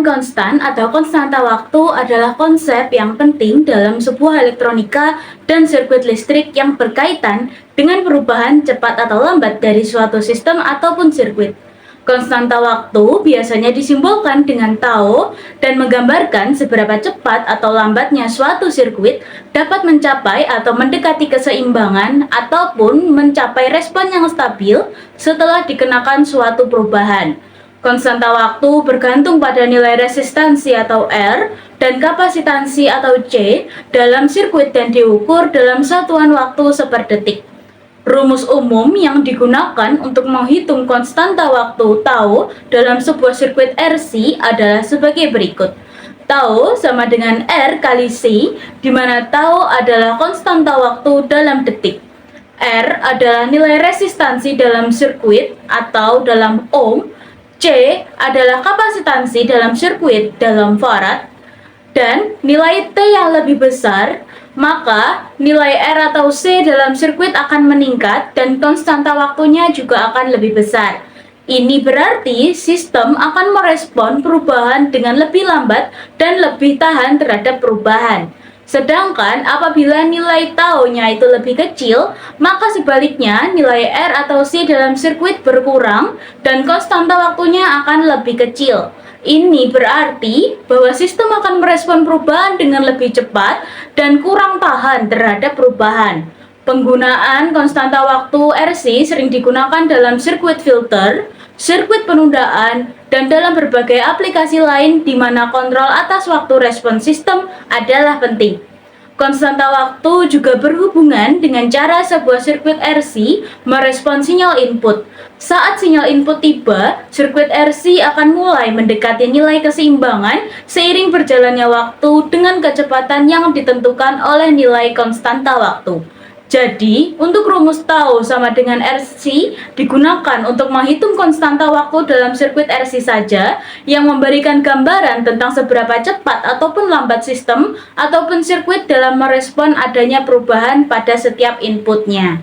konstan atau konstanta waktu adalah konsep yang penting dalam sebuah elektronika dan sirkuit listrik yang berkaitan dengan perubahan cepat atau lambat dari suatu sistem ataupun sirkuit. Konstanta waktu biasanya disimbolkan dengan tau dan menggambarkan seberapa cepat atau lambatnya suatu sirkuit dapat mencapai atau mendekati keseimbangan ataupun mencapai respon yang stabil setelah dikenakan suatu perubahan. Konstanta waktu bergantung pada nilai resistansi atau R dan kapasitansi atau C dalam sirkuit dan diukur dalam satuan waktu seperdetik. Rumus umum yang digunakan untuk menghitung konstanta waktu tau dalam sebuah sirkuit RC adalah sebagai berikut. Tau sama dengan R kali C, di mana tau adalah konstanta waktu dalam detik. R adalah nilai resistansi dalam sirkuit atau dalam ohm. C adalah kapasitansi dalam sirkuit dalam farad, dan nilai T yang lebih besar, maka nilai R atau C dalam sirkuit akan meningkat dan konstanta waktunya juga akan lebih besar. Ini berarti sistem akan merespon perubahan dengan lebih lambat dan lebih tahan terhadap perubahan. Sedangkan apabila nilai tau-nya itu lebih kecil, maka sebaliknya nilai R atau C dalam sirkuit berkurang dan konstanta waktunya akan lebih kecil. Ini berarti bahwa sistem akan merespon perubahan dengan lebih cepat dan kurang tahan terhadap perubahan. Penggunaan konstanta waktu RC sering digunakan dalam sirkuit filter, sirkuit penundaan, dan dalam berbagai aplikasi lain di mana kontrol atas waktu respon sistem adalah penting. Konstanta waktu juga berhubungan dengan cara sebuah sirkuit RC merespon sinyal input. Saat sinyal input tiba, sirkuit RC akan mulai mendekati nilai keseimbangan seiring berjalannya waktu dengan kecepatan yang ditentukan oleh nilai konstanta waktu. Jadi, untuk rumus tau sama dengan RC digunakan untuk menghitung konstanta waktu dalam sirkuit RC saja yang memberikan gambaran tentang seberapa cepat ataupun lambat sistem ataupun sirkuit dalam merespon adanya perubahan pada setiap inputnya.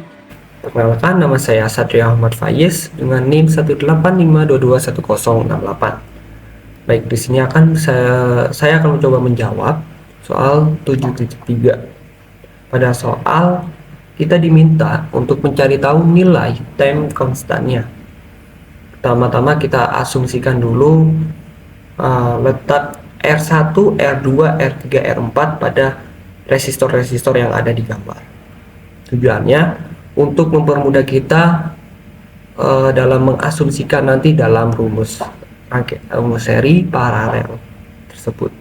Perkenalkan, nama saya Satria Ahmad Faiz dengan NIM 185221068. Baik, di sini saya akan mencoba menjawab soal 7.3. Pada soal kita diminta untuk mencari tahu nilai time konstannya. Pertama-tama kita asumsikan dulu letak R1, R2, R3, R4 pada resistor-resistor yang ada di gambar. Tujuannya untuk mempermudah kita dalam mengasumsikan nanti dalam rumus seri paralel tersebut.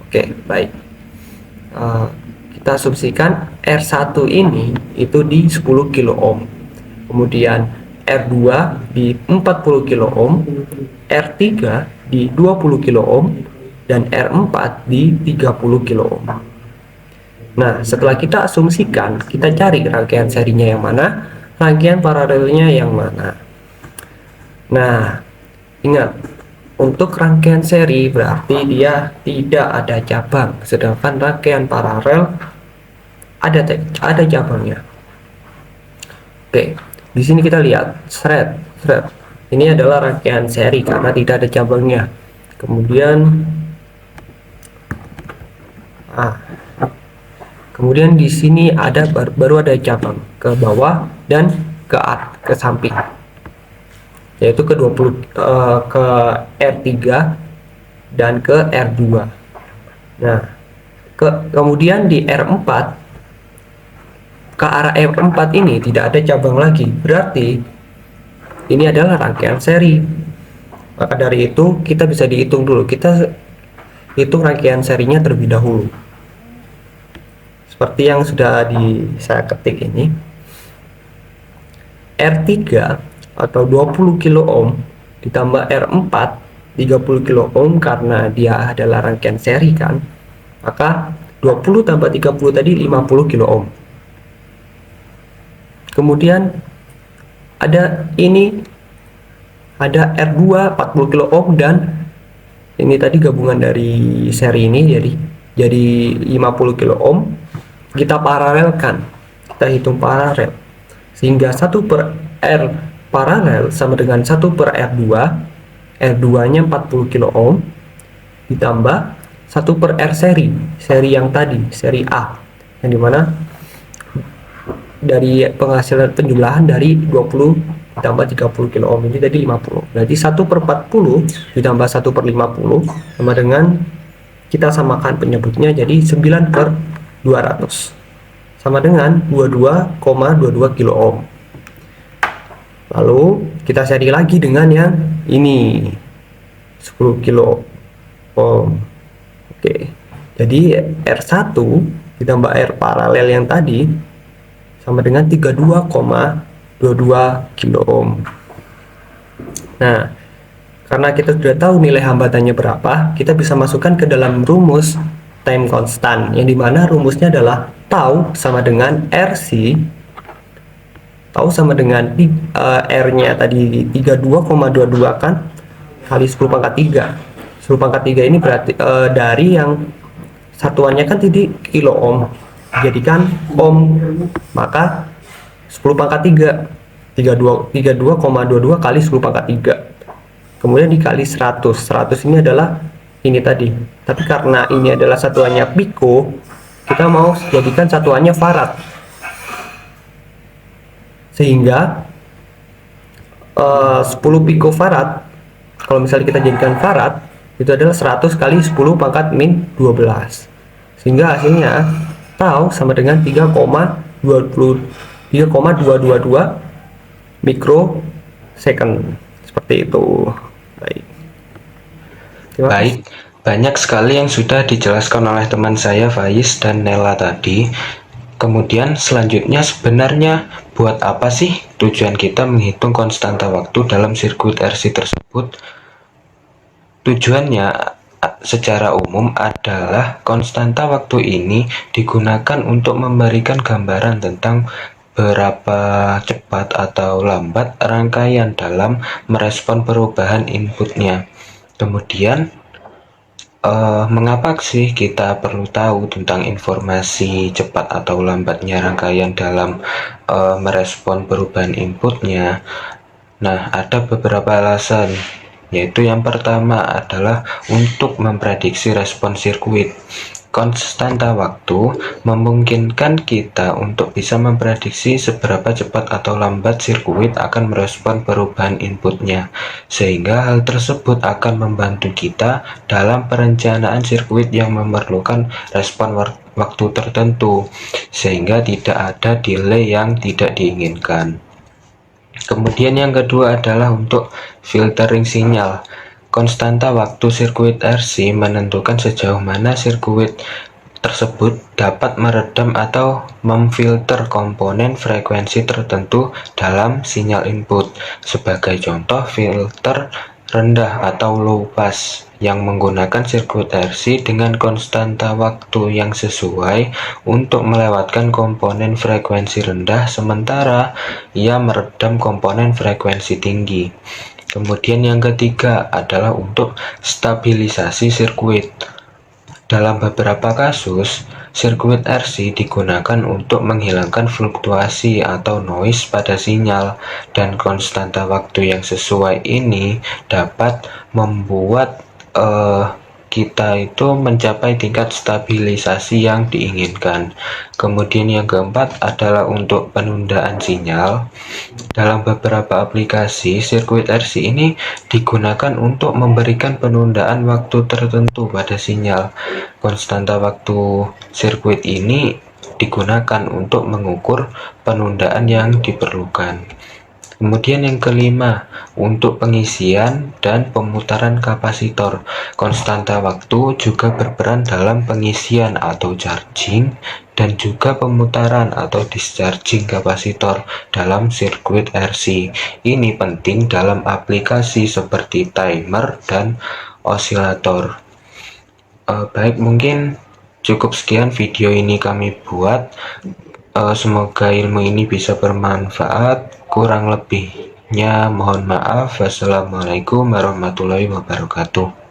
Oke, baik. Kita asumsikan R1 ini itu di 10 kilo ohm, kemudian R2 di 40 kilo ohm, R3 di 20 kilo ohm, dan R4 di 30 kilo ohm. Nah, setelah kita asumsikan, kita cari rangkaian serinya yang mana, rangkaian paralelnya yang mana. Nah, ingat, untuk rangkaian seri berarti dia tidak ada cabang, sedangkan rangkaian paralel ada cabangnya. Oke, di sini kita lihat thread. Ini adalah rangkaian seri karena tidak ada cabangnya. Kemudian di sini baru ada cabang ke bawah dan ke samping, yaitu ke R3 dan ke R2. Nah, kemudian di R4 ke arah R4 ini tidak ada cabang lagi, berarti ini adalah rangkaian seri. Maka dari itu kita bisa dihitung dulu, kita hitung rangkaian serinya terlebih dahulu seperti yang sudah saya ketik ini. R3 atau 20 kilo ohm ditambah R4 30 kilo ohm karena dia adalah rangkaian seri kan, maka 20 tambah 30 tadi 50 kilo ohm. Kemudian ada R2 40 kilo ohm, dan ini tadi gabungan dari seri ini jadi 50 kilo ohm. Kita paralelkan, kita hitung paralel sehingga 1 per R paralel sama dengan 1 per R2. R2 nya 40 kilo ohm, ditambah 1 per R seri yang tadi, seri A, yang dimana dari penghasilan penjumlahan dari 20 ditambah 30 kilo ohm ini tadi 50, berarti 1 per 40 ditambah 1 per 50 sama dengan, kita samakan penyebutnya jadi 9 per 200 sama dengan 22,22 kilo ohm. Lalu kita seri lagi dengan yang ini 10 kilo ohm. Oke, jadi R1 ditambah R paralel yang tadi sama dengan 32,22 kilo ohm. Nah, karena kita sudah tahu nilai hambatannya berapa, kita bisa masukkan ke dalam rumus time constant, yang dimana rumusnya adalah tau sama dengan RC, tau sama dengan R-nya tadi 32,22 kan, kali 10 pangkat 3. 10 pangkat 3 ini berarti dari yang satuannya kan tadi kilo ohm, jadikan ohm, maka 10 pangkat 3 32,22 kali 10 pangkat 3, kemudian dikali 100 ini adalah ini tadi, tapi karena ini adalah satuannya piko, kita mau jadikan satuannya farad, sehingga 10 piko farad, kalau misalnya kita jadikan farad, itu adalah 100 kali 10 pangkat min 12, sehingga hasilnya tau sama dengan 3,222 mikrosecond, seperti itu. Baik, banyak sekali yang sudah dijelaskan oleh teman saya Faiz dan Nela tadi. Kemudian selanjutnya, sebenarnya buat apa sih tujuan kita menghitung konstanta waktu dalam sirkuit RC tersebut? Tujuannya secara umum adalah konstanta waktu ini digunakan untuk memberikan gambaran tentang berapa cepat atau lambat rangkaian dalam merespon perubahan inputnya. Kemudian mengapa sih kita perlu tahu tentang informasi cepat atau lambatnya rangkaian dalam merespon perubahan inputnya? Nah, ada beberapa alasan, yaitu yang pertama adalah untuk memprediksi respon sirkuit. Konstanta waktu memungkinkan kita untuk bisa memprediksi seberapa cepat atau lambat sirkuit akan merespon perubahan inputnya, sehingga hal tersebut akan membantu kita dalam perencanaan sirkuit yang memerlukan respon waktu tertentu, sehingga tidak ada delay yang tidak diinginkan. Kemudian yang kedua adalah untuk filtering sinyal. Konstanta waktu sirkuit RC menentukan sejauh mana sirkuit tersebut dapat meredam atau memfilter komponen frekuensi tertentu dalam sinyal input. Sebagai contoh, filter rendah atau low pass yang menggunakan sirkuit RC dengan konstanta waktu yang sesuai untuk melewatkan komponen frekuensi rendah, sementara ia meredam komponen frekuensi tinggi. Kemudian yang ketiga adalah untuk stabilisasi sirkuit. Dalam beberapa kasus, sirkuit RC digunakan untuk menghilangkan fluktuasi atau noise pada sinyal, dan konstanta waktu yang sesuai ini dapat membuat kita itu mencapai tingkat stabilisasi yang diinginkan. Kemudian yang keempat adalah untuk penundaan sinyal. Dalam beberapa aplikasi, sirkuit RC ini digunakan untuk memberikan penundaan waktu tertentu pada sinyal. Konstanta waktu sirkuit ini digunakan untuk mengukur penundaan yang diperlukan. Kemudian yang kelima, untuk pengisian dan pemutaran kapasitor. Konstanta waktu juga berperan dalam pengisian atau charging dan juga pemutaran atau discharging kapasitor dalam sirkuit RC. Ini penting dalam aplikasi seperti timer dan osilator. Baik, mungkin cukup sekian video ini kami buat. Semoga ilmu ini bisa bermanfaat. Kurang lebihnya mohon maaf. Wassalamualaikum warahmatullahi wabarakatuh.